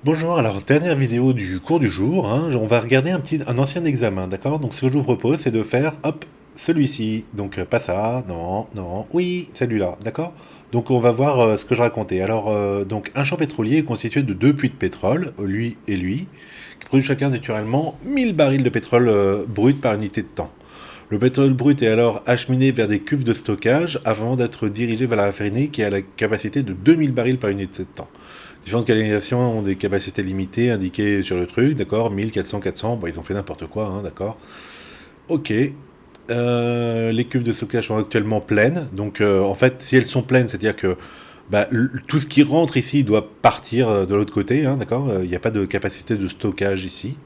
Bonjour, alors dernière vidéo du cours du jour, hein, on va regarder un ancien examen, d'accord? Donc ce que je vous propose, c'est de faire, hop, celui-ci, donc pas ça, non, non, oui, celui-là, d'accord? Donc on va voir ce que je racontais. Alors, donc un champ pétrolier est constitué de deux puits de pétrole, lui, qui produisent chacun naturellement 1000 barils de pétrole brut par unité de temps. Le pétrole brut est alors acheminé vers des cuves de stockage avant d'être dirigé vers la raffinerie qui a la capacité de 2000 barils par unité de temps. Différentes canalisations ont des capacités limitées indiquées sur le truc, d'accord? 1000, 400, 400, bon, ils ont fait n'importe quoi, hein, d'accord? Ok. Les cuves de stockage sont actuellement pleines, donc en fait, si elles sont pleines, c'est-à-dire que bah, tout ce qui rentre ici doit partir de l'autre côté, hein, d'accord? Il n'y a pas de capacité de stockage ici.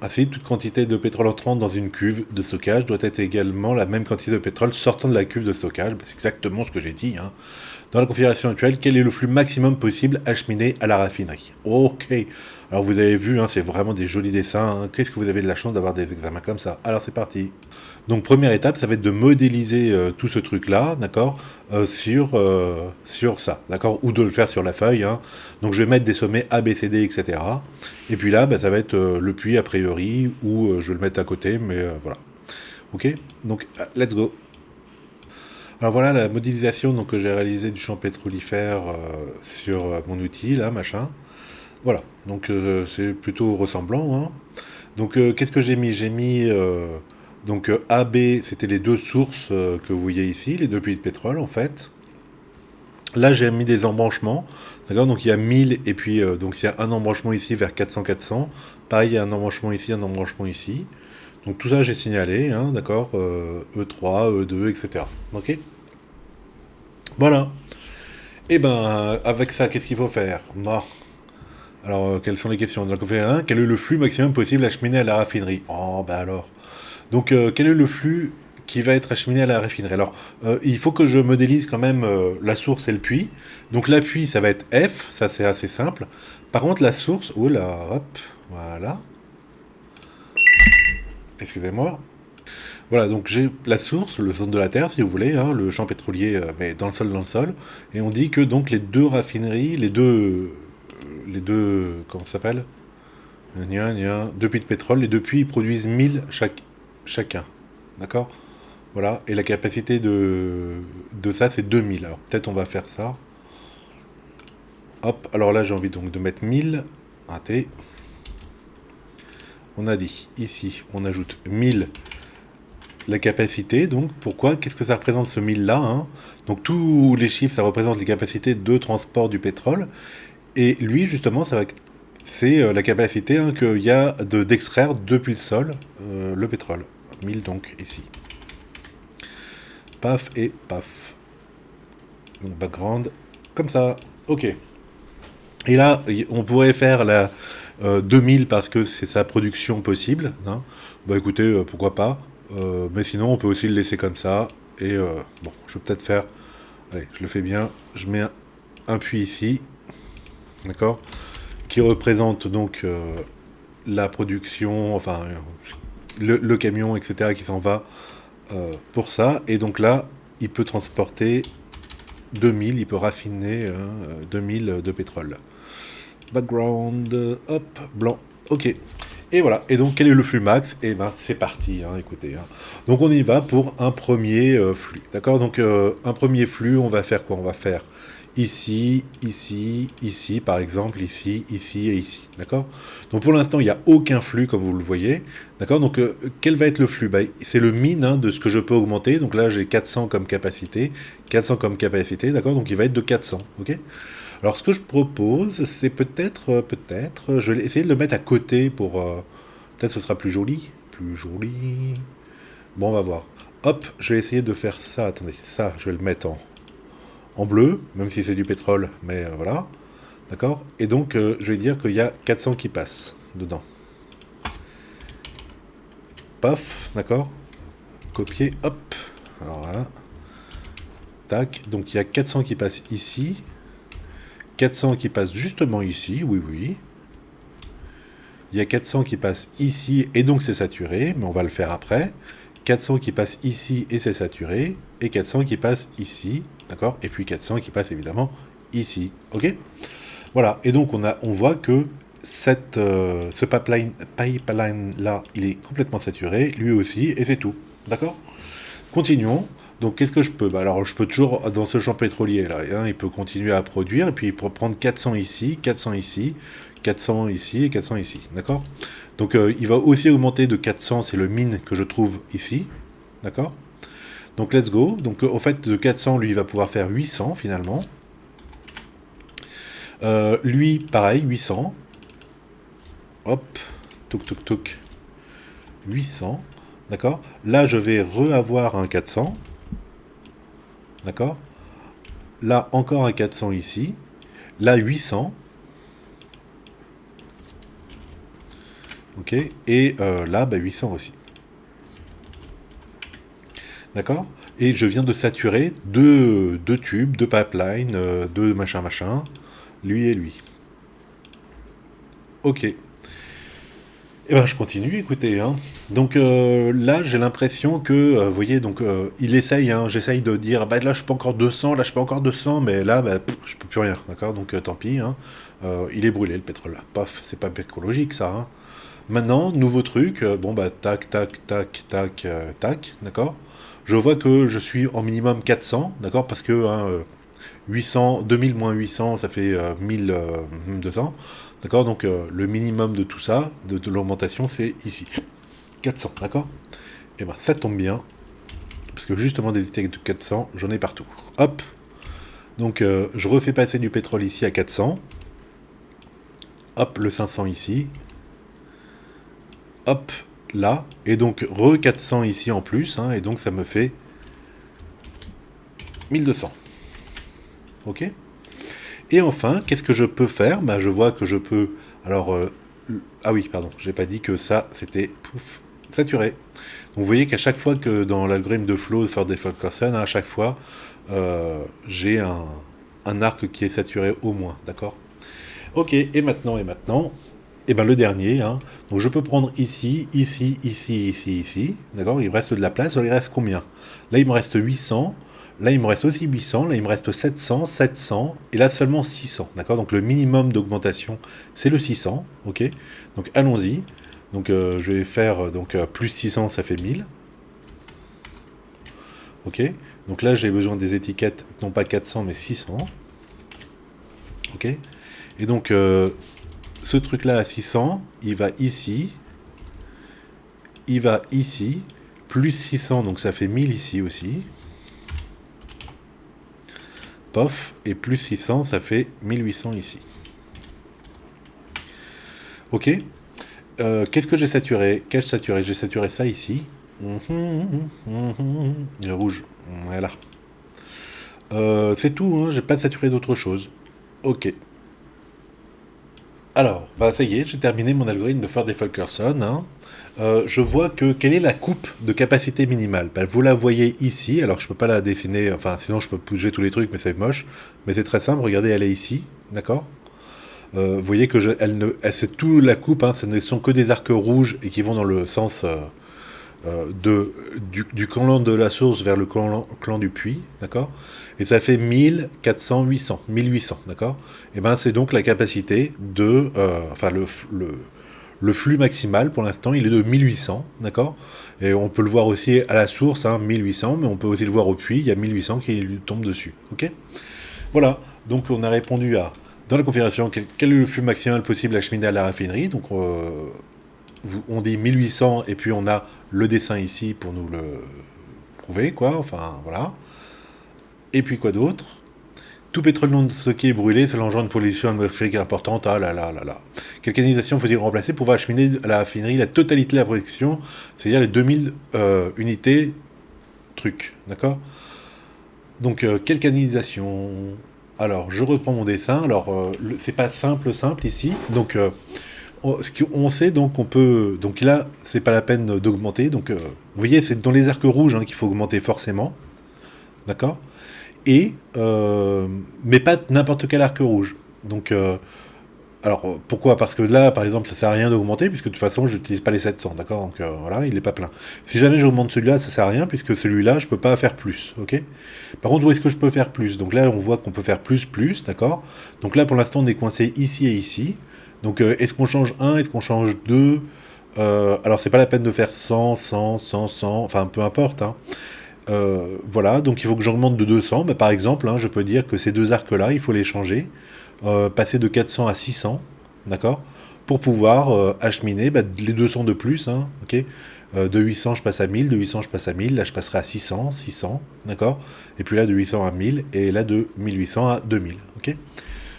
Ainsi, toute quantité de pétrole entrant dans une cuve de stockage doit être également la même quantité de pétrole sortant de la cuve de stockage. Bah, c'est exactement ce que j'ai dit, hein. Dans la configuration actuelle, quel est le flux maximum possible acheminé à la raffinerie? Ok. Alors vous avez vu, hein, c'est vraiment des jolis dessins, hein. Qu'est-ce que vous avez de la chance d'avoir des examens comme ça? Alors c'est parti. Donc première étape, ça va être de modéliser tout ce truc-là, d'accord, sur ça, d'accord, ou de le faire sur la feuille, hein. Donc je vais mettre des sommets A, B, C, D, etc. Et puis là, bah, ça va être le puits a priori, ou je vais le mettre à côté, mais voilà. Ok. Donc let's go. Alors voilà la modélisation donc, que j'ai réalisée du champ pétrolifère sur mon outil, là, machin. Voilà, donc c'est plutôt ressemblant, hein. Donc qu'est-ce que j'ai mis? J'ai mis donc A, B, c'était les deux sources que vous voyez ici, les deux puits de pétrole en fait. Là j'ai mis des embranchements, d'accord? Donc il y a 1000 et puis donc il y a un embranchement ici vers 400-400. Pareil, il y a un embranchement ici, un embranchement ici. Donc tout ça j'ai signalé, hein, d'accord? E3, E2, etc. Ok? Voilà. Et ben avec ça, qu'est-ce qu'il faut faire? Bon. Alors, quelles sont les questions? Donc, on fait un, quel est le flux maximum possible acheminé à la raffinerie? Oh, bah alors. Donc, quel est le flux qui va être acheminé à la raffinerie? Alors, il faut que je modélise quand même la source et le puits. Donc, la puits, ça va être F, ça c'est assez simple. Par contre, la source, oh là, hop, voilà. Excusez-moi. Voilà, donc j'ai la source, le centre de la Terre, si vous voulez, hein, le champ pétrolier, mais dans le sol. Et on dit que donc les deux raffineries, comment ça s'appelle? Deux puits de pétrole, les deux puits ils produisent 1000 chacun. D'accord? Voilà, et la capacité de ça c'est 2000. Alors peut-être on va faire ça. Hop, alors là j'ai envie donc de mettre 1000. Raté. On a dit, ici, on ajoute 1000 la capacité, donc pourquoi? Qu'est-ce que ça représente ce 1000 là, hein? Donc tous les chiffres ça représente les capacités de transport du pétrole. Et lui justement c'est la capacité hein, qu'il y a d'extraire depuis le sol le pétrole. 1000 donc ici. Paf et paf. Donc background, comme ça. Ok. Et là, on pourrait faire la 2000 parce que c'est sa production possible, hein. Bah écoutez, pourquoi pas. Mais sinon, on peut aussi le laisser comme ça. Et bon, je vais peut-être faire... Allez, je le fais bien. Je mets un puits ici. D'accord? Qui représente donc la production, enfin le camion, etc., qui s'en va pour ça. Et donc là, il peut transporter 2000, il peut raffiner 2000 de pétrole. Background, hop, blanc. Ok. Et voilà. Et donc, quel est le flux max? Et ben, c'est parti, hein, écoutez, hein. Donc, on y va pour un premier flux. D'accord? Donc, un premier flux, on va faire quoi? On va faire ici, ici, ici, par exemple, ici, ici et ici. D'accord? Donc, pour l'instant, il n'y a aucun flux, comme vous le voyez. D'accord? Donc, quel va être le flux? Ben, c'est le min hein, de ce que je peux augmenter. Donc là, j'ai 400 comme capacité. 400 comme capacité. D'accord? Donc, il va être de 400. Ok? Alors, ce que je propose, c'est peut-être, je vais essayer de le mettre à côté pour, peut-être ce sera plus joli, plus joli. Bon, on va voir. Hop, je vais essayer de faire ça. Attendez, ça, je vais le mettre en bleu, même si c'est du pétrole, mais voilà. D'accord? Et donc, je vais dire qu'il y a 400 qui passent dedans. Paf, d'accord? Copier, hop. Alors là, tac. Donc, il y a 400 qui passent ici. 400 qui passent justement ici, oui, oui. Il y a 400 qui passent ici et donc c'est saturé, mais on va le faire après. 400 qui passent ici et c'est saturé. Et 400 qui passent ici, d'accord? Et puis 400 qui passent évidemment ici, ok? Voilà, et donc on voit que ce pipeline là, il est complètement saturé, lui aussi, et c'est tout. D'accord? Continuons. Donc qu'est-ce que je peux? Bah, alors je peux toujours, dans ce champ pétrolier là, hein, il peut continuer à produire, et puis il peut prendre 400 ici, 400 ici, 400 ici et 400 ici. D'accord? Donc il va aussi augmenter de 400, c'est le min que je trouve ici. D'accord? Donc let's go. Donc au fait de 400, lui il va pouvoir faire 800 finalement. Lui pareil, 800. Hop, touk touk touk. 800. D'accord? Là je vais re-avoir un 400. D'accord? Là encore un 400 ici. Là 800. Ok? Et là bah, 800 aussi. D'accord? Et je viens de saturer deux tubes, deux pipelines, deux machin machin, lui et lui. Ok. Et ben je continue, écoutez. Hein. Donc là, j'ai l'impression que, vous voyez, donc il essaye, hein, j'essaye de dire, bah là je peux encore 200, là je peux encore 200, mais là, bah, je peux plus rien, d'accord? Donc tant pis, hein. Il est brûlé le pétrole là. Paf, c'est pas écologique ça. Hein. Maintenant, nouveau truc, bon bah tac, tac, tac, tac, tac, d'accord? Je vois que je suis en minimum 400, d'accord? Parce que hein, 800, 2000 moins 800, ça fait 1200, d'accord? Donc le minimum de tout ça, de l'augmentation, c'est ici, 400, d'accord? Et ben ça tombe bien, parce que justement des étiquettes de 400, j'en ai partout. Hop, donc je refais passer du pétrole ici à 400, hop, le 500 ici, hop, là, et donc re 400 ici en plus, hein, et donc ça me fait 1200. Ok? Et enfin, qu'est-ce que je peux faire? Bah, je vois que je peux... Alors, ah oui, pardon, j'ai pas dit que ça, c'était pouf, saturé. Donc vous voyez qu'à chaque fois que dans l'algorithme de flow de For Default Person, à chaque fois, j'ai un arc qui est saturé au moins, d'accord? Ok, et maintenant, et ben le dernier, hein. Donc je peux prendre ici, ici, ici, ici, ici, d'accord? Il me reste de la place, il reste combien? Là, il me reste 800, là, il me reste aussi 800, là, il me reste 700, 700, et là, seulement 600, d'accord? Donc le minimum d'augmentation, c'est le 600, ok? Donc allons-y. Donc je vais faire, donc plus 600, ça fait 1000. Ok? Donc là, j'ai besoin des étiquettes, non pas 400, mais 600. Ok? Et donc, ce truc-là à 600, il va ici, plus 600, donc ça fait 1000 ici aussi. Pof, et plus 600, ça fait 1800 ici. Ok. Qu'est-ce que j'ai saturé? Qu'ai-je saturé? J'ai saturé ça ici. Le rouge. Voilà. C'est tout, hein, j'ai pas saturé d'autre chose. Ok. Alors, bah ça y est, j'ai terminé mon algorithme de For Default Person. Hein. Je vois que quelle est la coupe de capacité minimale. Bah, vous la voyez ici, alors je peux pas la dessiner, enfin sinon je peux bouger tous les trucs, mais c'est moche. Mais c'est très simple, regardez, elle est ici, d'accord? Vous voyez que c'est tout la coupe, hein, ce ne sont que des arcs rouges et qui vont dans le sens du clan de la source vers le clan du puits, d'accord? Et ça fait 1400, 800, 1800, d'accord? Et ben c'est donc la capacité de... enfin le flux maximal pour l'instant il est de 1800, d'accord? Et on peut le voir aussi à la source, hein, 1800, mais on peut aussi le voir au puits, il y a 1800 qui lui tombe dessus, ok? Voilà, donc on a répondu à... Dans la configuration, quel est le flux maximal possible acheminé à la raffinerie? Donc on dit 1800 et puis on a le dessin ici pour nous le prouver, quoi, enfin voilà. Et puis quoi d'autre? Tout pétrole non stocké et brûlé, ça engendre une pollution atmosphérique importante, ah là là là là. Quelle canalisation faut-il remplacer pour pouvoir acheminer à la raffinerie la totalité de la production, c'est-à-dire les 2000 unités trucs, d'accord? Donc quelle canalisation? Alors je reprends mon dessin, alors c'est pas simple ici, donc ce qu'on sait, donc on peut, donc là c'est pas la peine d'augmenter, donc vous voyez c'est dans les arcs rouges hein, qu'il faut augmenter forcément, d'accord? Et mais pas n'importe quel arc rouge, donc Alors, pourquoi? Parce que là, par exemple, ça sert à rien d'augmenter, puisque de toute façon, je n'utilise pas les 700, d'accord? Donc voilà, il n'est pas plein. Si jamais j'augmente celui-là, ça sert à rien, puisque celui-là, je peux pas faire plus, ok? Par contre, où est-ce que je peux faire plus? Donc là, on voit qu'on peut faire plus, d'accord? Donc là, pour l'instant, on est coincé ici et ici. Donc, est-ce qu'on change un? Est-ce qu'on change 2? Alors, c'est pas la peine de faire 100, 100, 100, 100, enfin, peu importe, hein. Voilà, donc il faut que j'augmente de 200. Bah, par exemple, hein, je peux dire que ces deux arcs-là, il faut les changer, passer de 400 à 600, d'accord? Pour pouvoir acheminer bah, les 200 de plus, hein, ok? De 800, je passe à 1000, de 800, je passe à 1000, là je passerai à 600, 600, d'accord? Et puis là de 800 à 1000, et là de 1800 à 2000, ok?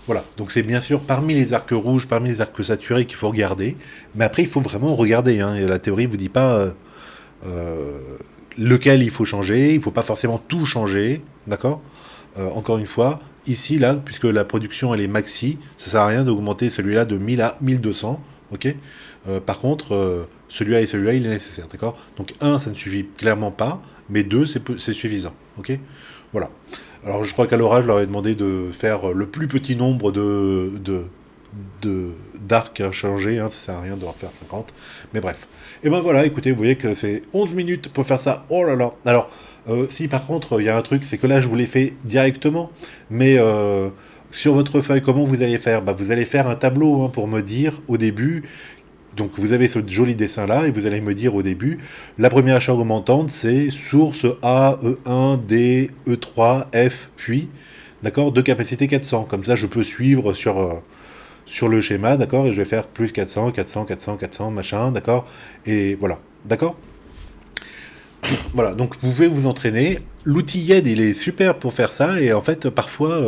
Voilà, donc c'est bien sûr parmi les arcs rouges, parmi les arcs saturés qu'il faut regarder, mais après il faut vraiment regarder, hein, et la théorie vous dit pas euh, lequel il faut changer, il ne faut pas forcément tout changer, d'accord? Encore une fois, ici, là, puisque la production elle est maxi, ça sert à rien d'augmenter celui-là de 1000 à 1200, ok? Par contre, celui-là et celui-là, il est nécessaire, d'accord? Donc un, ça ne suffit clairement pas, mais deux, c'est suffisant, ok? Voilà. Alors je crois qu'à l'oral, je leur ai demandé de faire le plus petit nombre d'arcs à changer, hein, ça sert à rien de leur faire 50, mais bref. Et ben voilà, écoutez, vous voyez que c'est 11 minutes pour faire ça, oh là là. Alors, si par contre, il y a un truc, c'est que là, je vous l'ai fait directement, mais sur votre feuille, comment vous allez faire? Bah, vous allez faire un tableau, hein, pour me dire au début. Donc vous avez ce joli dessin là et vous allez me dire au début, la première charge augmentante c'est source A, E1, D, E3, F, puis, d'accord, de capacité 400. Comme ça je peux suivre sur le schéma, d'accord, et je vais faire plus 400, 400, 400, 400, machin, d'accord, et voilà, d'accord. Voilà, donc vous pouvez vous entraîner. L'outil YED, il est super pour faire ça, et en fait, parfois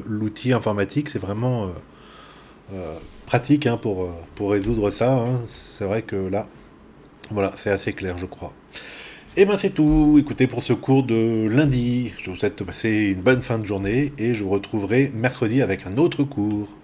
l'outil informatique, c'est vraiment pratique, hein, pour résoudre ça, hein. C'est vrai que là, voilà, c'est assez clair, je crois. Et ben c'est tout, écoutez, pour ce cours de lundi. Je vous souhaite de passer une bonne fin de journée, et je vous retrouverai mercredi avec un autre cours.